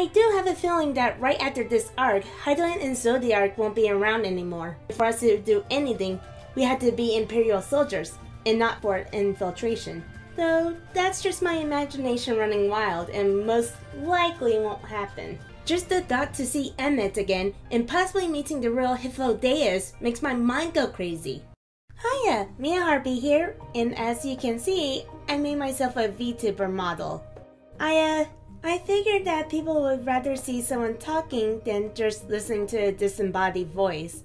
I do have a feeling that right after this arc, Hydaelyn and Zodiac won't be around anymore. For us to do anything, we had to be Imperial soldiers, and not for infiltration. Though, that's just my imagination running wild, and most likely won't happen. Just the thought to see Emmett again, and possibly meeting the real Hythlodaeus, makes my mind go crazy. Hiya, Mia Harpy here, and as you can see, I made myself a VTuber model. I figured that people would rather see someone talking than just listening to a disembodied voice.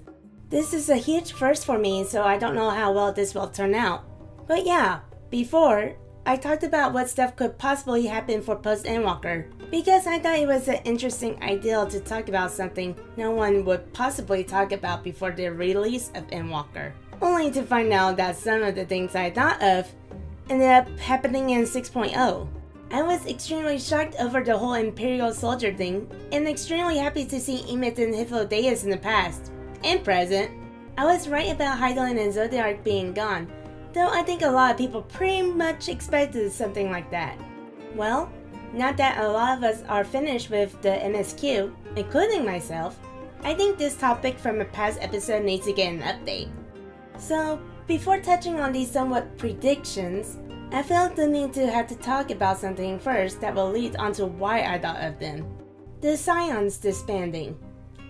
This is a huge first for me, so I don't know how well this will turn out. But yeah, before, I talked about what stuff could possibly happen for post-Endwalker, because I thought it was an interesting idea to talk about something no one would possibly talk about before the release of Endwalker. Only to find out that some of the things I thought of ended up happening in 6.0. I was extremely shocked over the whole Imperial soldier thing, and extremely happy to see Emmett and Hythlodaeus in the past and present. I was right about Hydaelyn and Zodiac being gone, though I think a lot of people pretty much expected something like that. Well, now that a lot of us are finished with the MSQ, including myself, I think this topic from a past episode needs to get an update. So, before touching on these somewhat predictions, I felt the need to have to talk about something first that will lead onto why I thought of them. The Scions disbanding.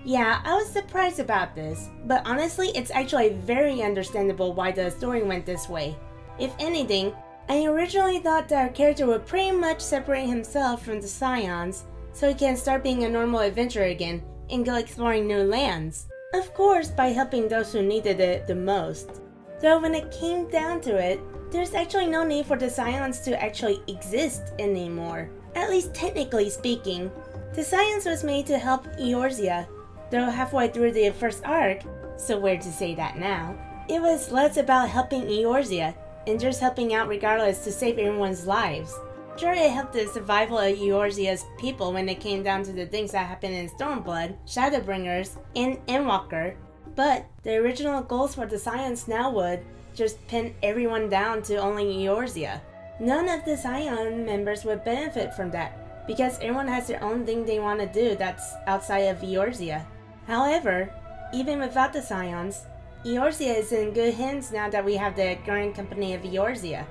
Yeah, I was surprised about this, but honestly it's actually very understandable why the story went this way. If anything, I originally thought that our character would pretty much separate himself from the Scions, so he can start being a normal adventurer again and go exploring new lands. Of course, by helping those who needed it the most. Though when it came down to it, there's actually no need for the Scions to actually exist anymore. At least technically speaking. The Scions was made to help Eorzea, though halfway through the first arc, so weird to say that now, it was less about helping Eorzea, and just helping out regardless to save everyone's lives. Sure, it helped the survival of Eorzea's people when it came down to the things that happened in Stormblood, Shadowbringers, and Endwalker, but the original goals for the Scions now would just pin everyone down to only Eorzea. None of the Scion members would benefit from that, because everyone has their own thing they want to do that's outside of Eorzea. However, even without the Scions, Eorzea is in good hands now that we have the current company of Eorzea.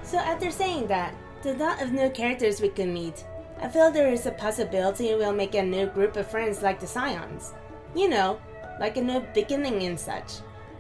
So after saying that, the thought of new characters we could meet, I feel there is a possibility we'll make a new group of friends like the Scions. You know, like a new beginning and such.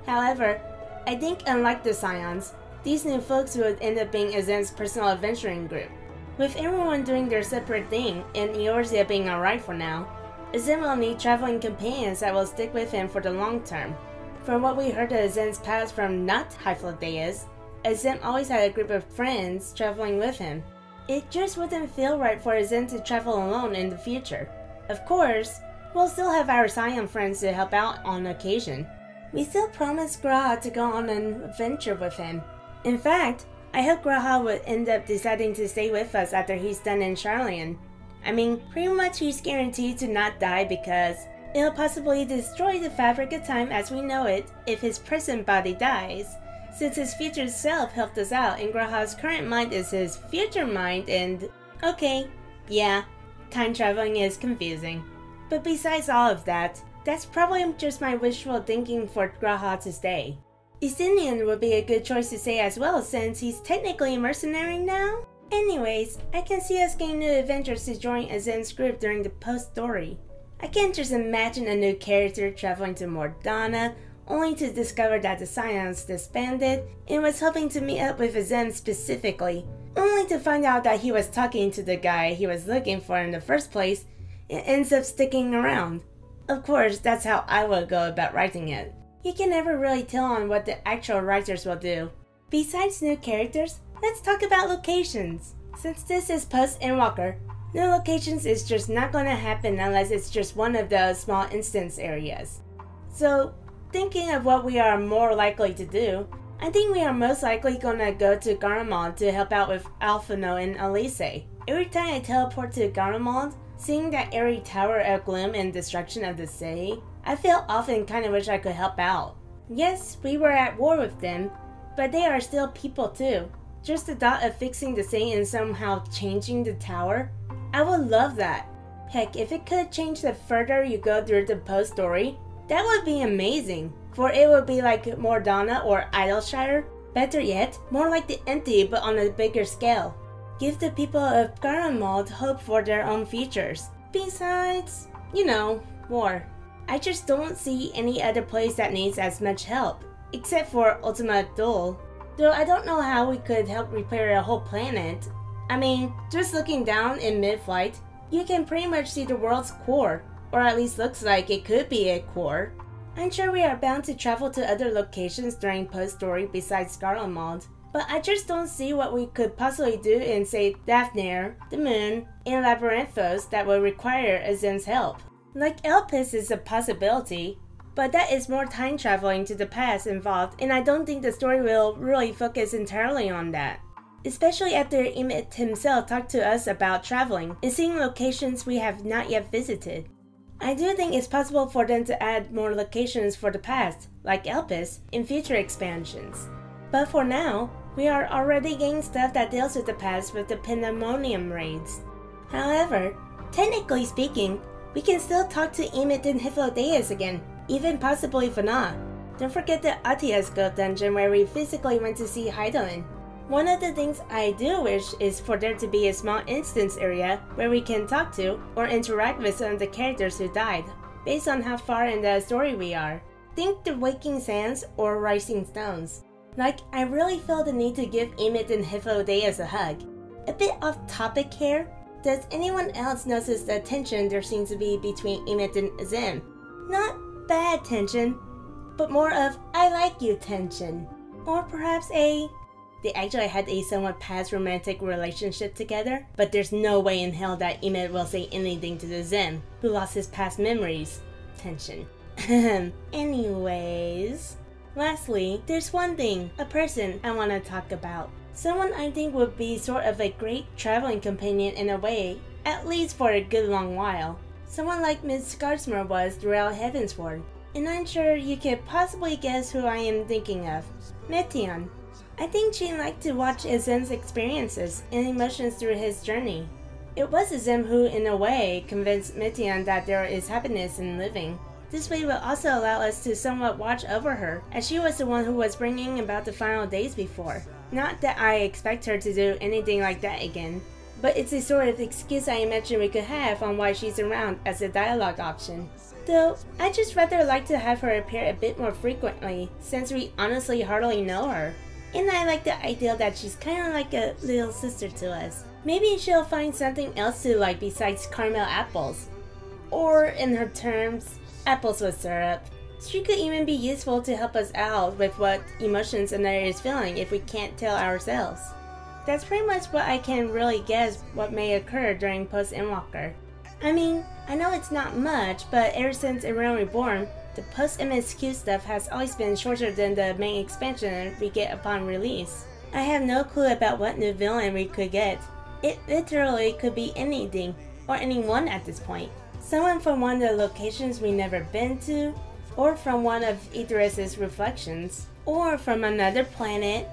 However, I think unlike the Scions, these new folks would end up being Azem's personal adventuring group. With everyone doing their separate thing and Eorzea being alright for now, Azem will need traveling companions that will stick with him for the long term. From what we heard of Azem's past from not Hythlodaeus, Azem always had a group of friends traveling with him. It just wouldn't feel right for Azem to travel alone in the future. Of course, we'll still have our Scion friends to help out on occasion. We still promised Graha to go on an adventure with him. In fact, I hope Graha would end up deciding to stay with us after he's done in Charlian. I mean, pretty much he's guaranteed to not die because it'll possibly destroy the fabric of time as we know it if his present body dies, since his future self helped us out and Graha's current mind is his future mind and... Okay, yeah, time traveling is confusing. But besides all of that, that's probably just my wishful thinking for Graha to stay. Isinian would be a good choice to say as well since he's technically a mercenary now. Anyways, I can see us getting new adventures to join Azem's group during the post-story. I can't just imagine a new character traveling to Mordana only to discover that the Scions disbanded and was hoping to meet up with Azem specifically, only to find out that he was talking to the guy he was looking for in the first place and ends up sticking around. Of course, that's how I would go about writing it. You can never really tell on what the actual writers will do. Besides new characters, let's talk about locations. Since this is post-Endwalker, new locations is just not gonna happen unless it's just one of those small instance areas. So, thinking of what we are more likely to do, I think we are most likely gonna go to Garlemald to help out with Alphino and Elise. Every time I teleport to Garlemald, seeing that airy tower of gloom and destruction of the city, I feel often kinda wish I could help out. Yes, we were at war with them, but they are still people too. Just the thought of fixing the city and somehow changing the tower, I would love that. Heck, if it could change the further you go through the post story, that would be amazing. For it would be like Mordana or Idleshire. Better yet, more like the Empty but on a bigger scale. Give the people of Garlemald hope for their own futures. Besides, war. I just don't see any other place that needs as much help, except for Automata. Though I don't know how we could help repair a whole planet. I mean, just looking down in mid-flight, you can pretty much see the world's core, or at least looks like it could be a core. I'm sure we are bound to travel to other locations during post-story besides Garlemald, but I just don't see what we could possibly do in, say, Daphne, the Moon, and Labyrinthos that would require Azim's help. Like Elpis is a possibility, but that is more time traveling to the past involved, and I don't think the story will really focus entirely on that. Especially after Emmett himself talked to us about traveling and seeing locations we have not yet visited. I do think it's possible for them to add more locations for the past, like Elpis, in future expansions. But for now, we are already getting stuff that deals with the past with the Pandemonium raids. However, technically speaking, we can still talk to Emmett and Hythlodaeus again, even possibly Fana. Don't forget the Atiasco dungeon where we physically went to see Heidelin. One of the things I do wish is for there to be a small instance area where we can talk to or interact with some of the characters who died, based on how far in the story we are. Think the Waking Sands or Rising Stones. Like, I really feel the need to give Emmett and Hythlodaeus a hug. A bit off topic here, does anyone else notice the tension there seems to be between Emmett and Azim? Not bad tension, but more of I like you tension. Or perhaps they actually had a somewhat past romantic relationship together, but there's no way in hell that Emmett will say anything to the Zim, who lost his past memories. Tension. Anyways. Lastly, there's one thing, a person I want to talk about. Someone I think would be sort of a great traveling companion in a way, at least for a good long while. Someone like Miss Scarsmore was throughout Heavensward. And I'm sure you could possibly guess who I am thinking of. Meteon. I think she'd like to watch Azim's experiences and emotions through his journey. It was Azim who, in a way, convinced Meteon that there is happiness in living. This way will also allow us to somewhat watch over her, as she was the one who was bringing about the final days before. Not that I expect her to do anything like that again, but it's a sort of excuse I imagine we could have on why she's around as a dialogue option. Though, I'd just rather like to have her appear a bit more frequently, since we honestly hardly know her. And I like the idea that she's kinda like a little sister to us. Maybe she'll find something else to like besides caramel apples. Or, in her terms, apples with syrup. She could even be useful to help us out with what emotions another is feeling if we can't tell ourselves. That's pretty much what I can really guess what may occur during post-Endwalker. I mean, I know it's not much, but ever since A Realm Reborn, the post-MSQ stuff has always been shorter than the main expansion we get upon release. I have no clue about what new villain we could get. It literally could be anything, or anyone at this point. Someone from one of the locations we've never been to, or from one of Idris's reflections, or from another planet.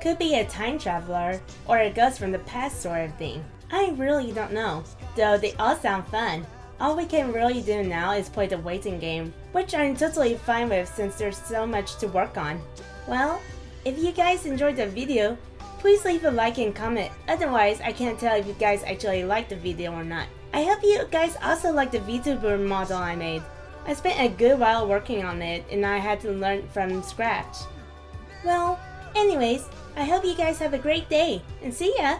Could be a time traveler, or a ghost from the past sort of thing. I really don't know, though they all sound fun. All we can really do now is play the waiting game, which I'm totally fine with since there's so much to work on. Well, if you guys enjoyed the video, please leave a like and comment, otherwise I can't tell if you guys actually liked the video or not. I hope you guys also like the VTuber model I made. I spent a good while working on it and I had to learn from scratch. Well, anyways, I hope you guys have a great day, and see ya!